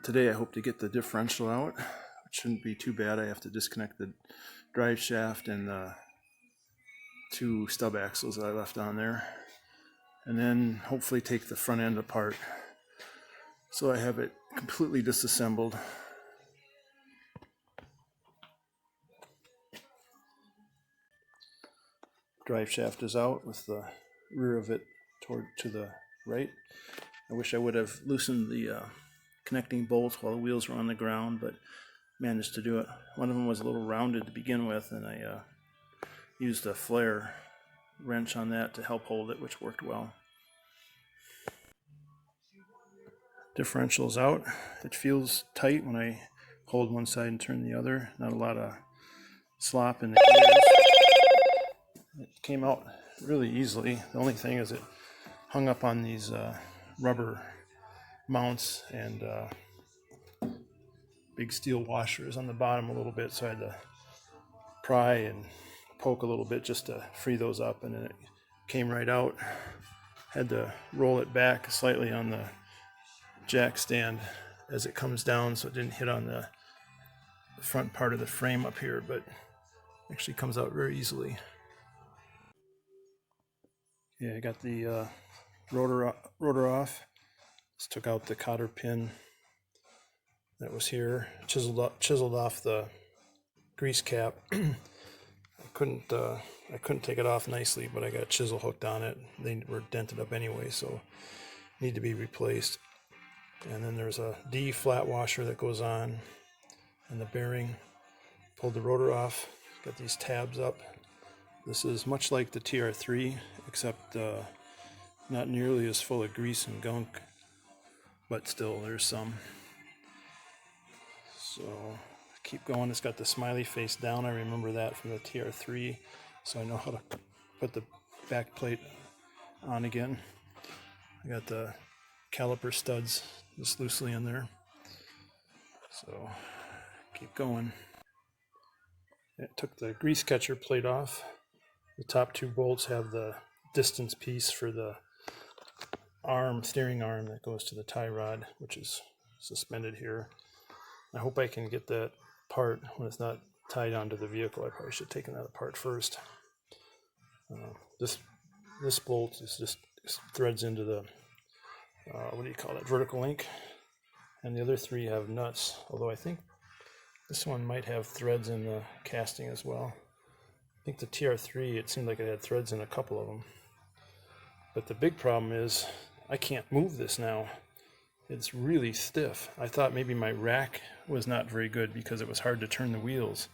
Today I hope to get the differential out. It shouldn't be too bad. I have to disconnect the drive shaft and the two stub axles that I left on there, and then hopefully take the front end apart so I have it completely disassembled. Drive shaft is out with the rear of it to the right. I wish I would have loosened the connecting bolts while the wheels were on the ground, but managed to do it. One of them was a little rounded to begin with, and I used a flare wrench on that to help hold it, which worked well. Differential's out. It feels tight when I hold one side and turn the other. Not a lot of slop in the gears. It came out really easily. The only thing is it hung up on these rubber mounts and big steel washers on the bottom a little bit, so I had to pry and poke a little bit just to free those up, and then it came right out. Had to roll it back slightly on the jack stand as it comes down so it didn't hit on the front part of the frame up here, but actually comes out very easily. Yeah, I got the rotor off. Just took out the cotter pin that was here, chiseled off the grease cap. I couldn't take it off nicely, but I got chisel hooked on it. They were dented up anyway, so need to be replaced. And then there's a D flat washer that goes on, and the bearing. Pulled the rotor off. Got these tabs up. This is much like the TR3, except not nearly as full of grease and gunk, but still there's some. So keep going. It's got the smiley face down. I remember that from the TR3, so I know how to put the back plate on again. I got the caliper studs just loosely in there. So keep going. It took the grease catcher plate off. The top two bolts have the distance piece for the steering arm that goes to the tie rod, which is suspended here. I hope I can get that apart when it's not tied onto the vehicle. I probably should have taken that apart first. This bolt is just threads into the vertical link, and the other three have nuts, although I think this one might have threads in the casting as well. I think the TR3, it seemed like it had threads in a couple of them. But the big problem is I can't move this now. It's really stiff. I thought maybe my rack was not very good because it was hard to turn the wheels.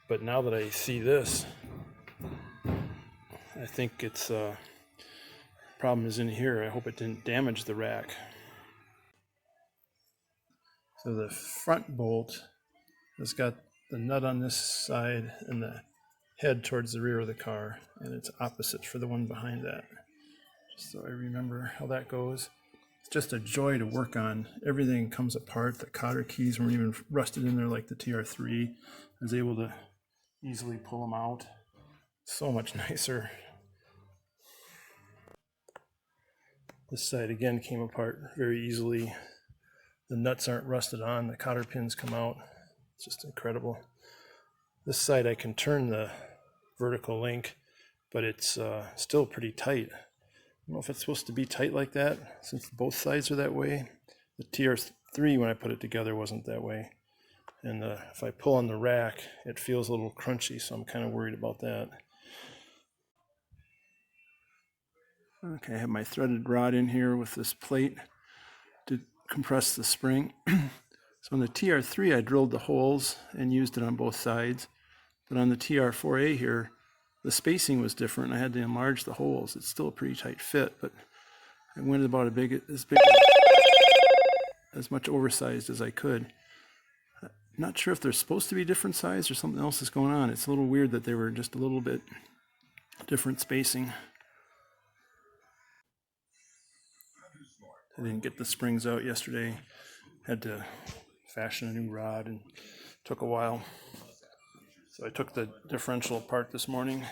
But now that I see this, I think it's problem is in here. I hope it didn't damage the rack. So the front bolt has got the nut on this side and the head towards the rear of the car, and it's opposite for the one behind that. Just so I remember how that goes. It's just a joy to work on. Everything comes apart. The cotter keys weren't even rusted in there like the TR3. I was able to easily pull them out. So much nicer. This side again came apart very easily. The nuts aren't rusted on. The cotter pins come out. It's just incredible. This side I can turn the vertical link, but it's still pretty tight. I don't know if it's supposed to be tight like that since both sides are that way. The TR3, when I put it together, wasn't that way. And if I pull on the rack, it feels a little crunchy, so I'm kind of worried about that. Okay, I have my threaded rod in here with this plate to compress the spring. So on the TR3, I drilled the holes and used it on both sides. But on the TR4A here, the spacing was different. I had to enlarge the holes. It's still a pretty tight fit, but I went about as much oversized as I could. Not sure if they're supposed to be different size or something else is going on. It's a little weird that they were just a little bit different spacing. I didn't get the springs out yesterday. Had to fashion a new rod and took a while. So I took the differential apart this morning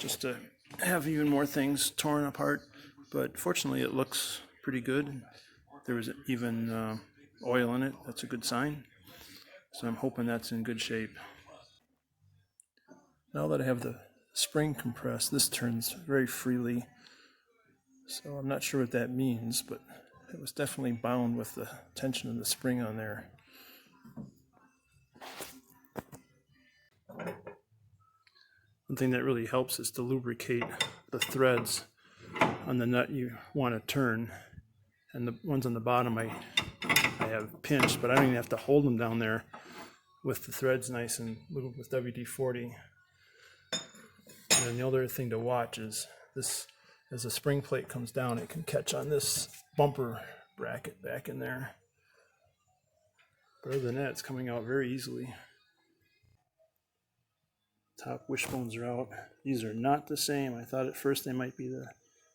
just to have even more things torn apart, but fortunately it looks pretty good. There was even oil in it. That's a good sign. So I'm hoping that's in good shape. Now that I have the spring compressed, this turns very freely. So I'm not sure what that means, but it was definitely bound with the tension of the spring on there. One thing that really helps is to lubricate the threads on the nut you want to turn. And the ones on the bottom I have pinched, but I don't even have to hold them down there with the threads nice and lubed with WD-40. And then the other thing to watch is this, as the spring plate comes down, it can catch on this bumper bracket back in there. But other than that, it's coming out very easily. Top wishbones are out. These are not the same. I thought at first they might be the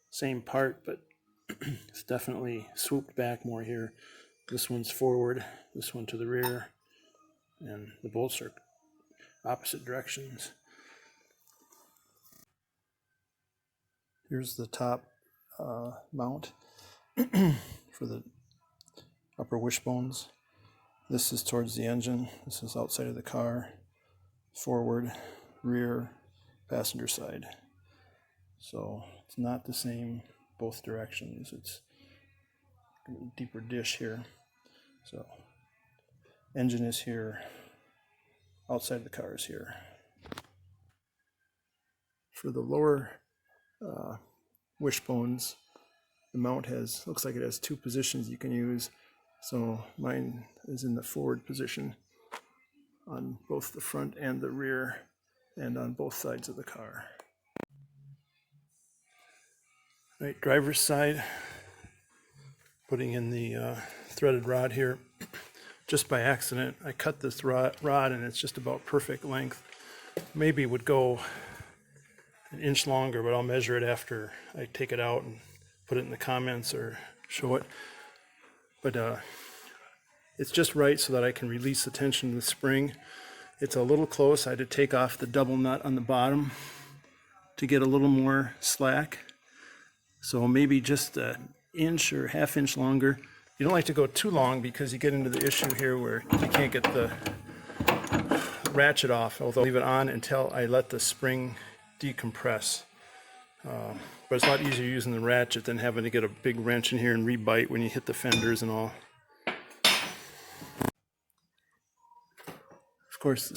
same part, but it's definitely swooped back more here. This one's forward, this one to the rear, and the bolts are opposite directions. Here's the top mount for the upper wishbones. This is towards the engine. This is outside of the car. Forward, rear, passenger side. So it's not the same both directions. It's a deeper dish here. So engine is here. Outside the car is here. For the lower wishbones, the mount looks like it has two positions you can use. So mine is in the forward position on both the front and the rear and on both sides of the car. Right, driver's side, putting in the threaded rod here. Just by accident, I cut this rod and it's just about perfect length. Maybe would go an inch longer, but I'll measure it after I take it out and put it in the comments or show it. But it's just right so that I can release the tension of the spring. It's a little close. I had to take off the double nut on the bottom to get a little more slack. So maybe just an inch or half inch longer. You don't like to go too long because you get into the issue here where you can't get the ratchet off, although I'll leave it on until I let the spring decompress. But it's a lot easier using the ratchet than having to get a big wrench in here and rebite when you hit the fenders and all. Of course, the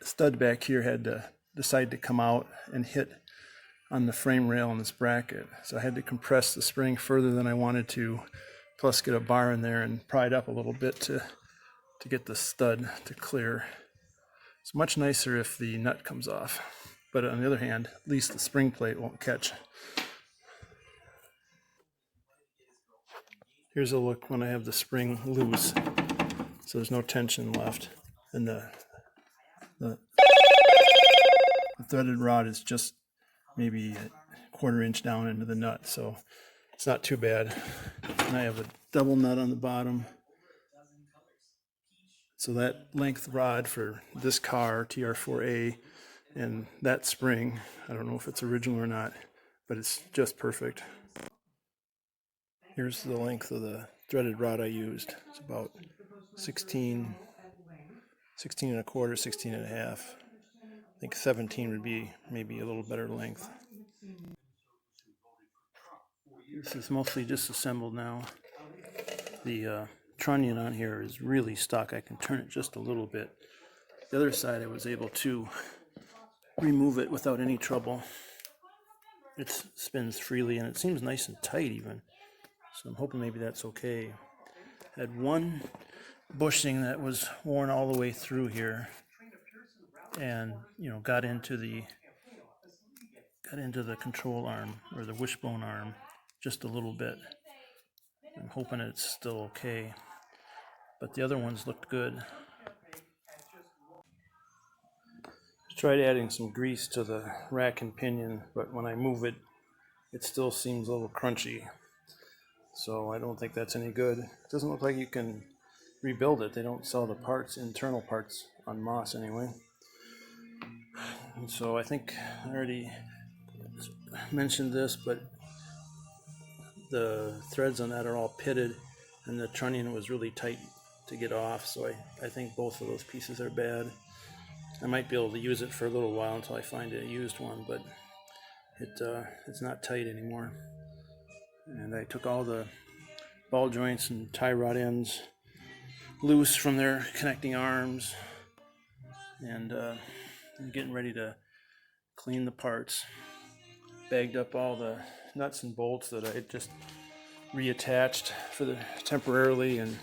stud back here had to decide to come out and hit on the frame rail on this bracket. So I had to compress the spring further than I wanted to, plus get a bar in there and pry it up a little bit to get the stud to clear. It's much nicer if the nut comes off, but on the other hand, at least the spring plate won't catch. Here's a look when I have the spring loose, so there's no tension left, and the threaded rod is just maybe a quarter inch down into the nut, so it's not too bad. And I have a double nut on the bottom. So that length rod for this car, TR4A, and that spring, I don't know if it's original or not, but it's just perfect. Here's the length of the threaded rod I used. It's about 16 and a quarter, 16 and a half. I think 17 would be maybe a little better length. This is mostly disassembled now. The trunnion on here is really stuck. I can turn it just a little bit. The other side I was able to remove it without any trouble. It spins freely and it seems nice and tight even. So I'm hoping maybe that's okay. Had one bushing that was worn all the way through here and got into the control arm or the wishbone arm just a little bit. I'm hoping it's still okay, but the other ones looked good. Tried adding some grease to the rack and pinion, but when I move it, it still seems a little crunchy. So I don't think that's any good. It doesn't look like you can rebuild it. They don't sell the parts, internal parts, on Moss anyway. And so I think I already mentioned this, but the threads on that are all pitted, and the trunnion was really tight to get off, so I think both of those pieces are bad. I might be able to use it for a little while until I find a used one, but it's not tight anymore. And I took all the ball joints and tie rod ends loose from their connecting arms, and I'm getting ready to clean the parts. Bagged up all the nuts and bolts that I had just reattached temporarily, and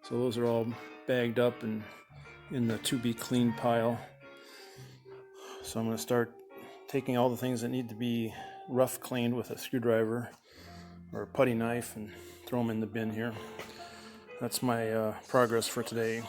so those are all bagged up and in the to be cleaned pile. So I'm going to start taking all the things that need to be rough cleaned with a screwdriver or a putty knife and throw them in the bin here. That's my progress for today.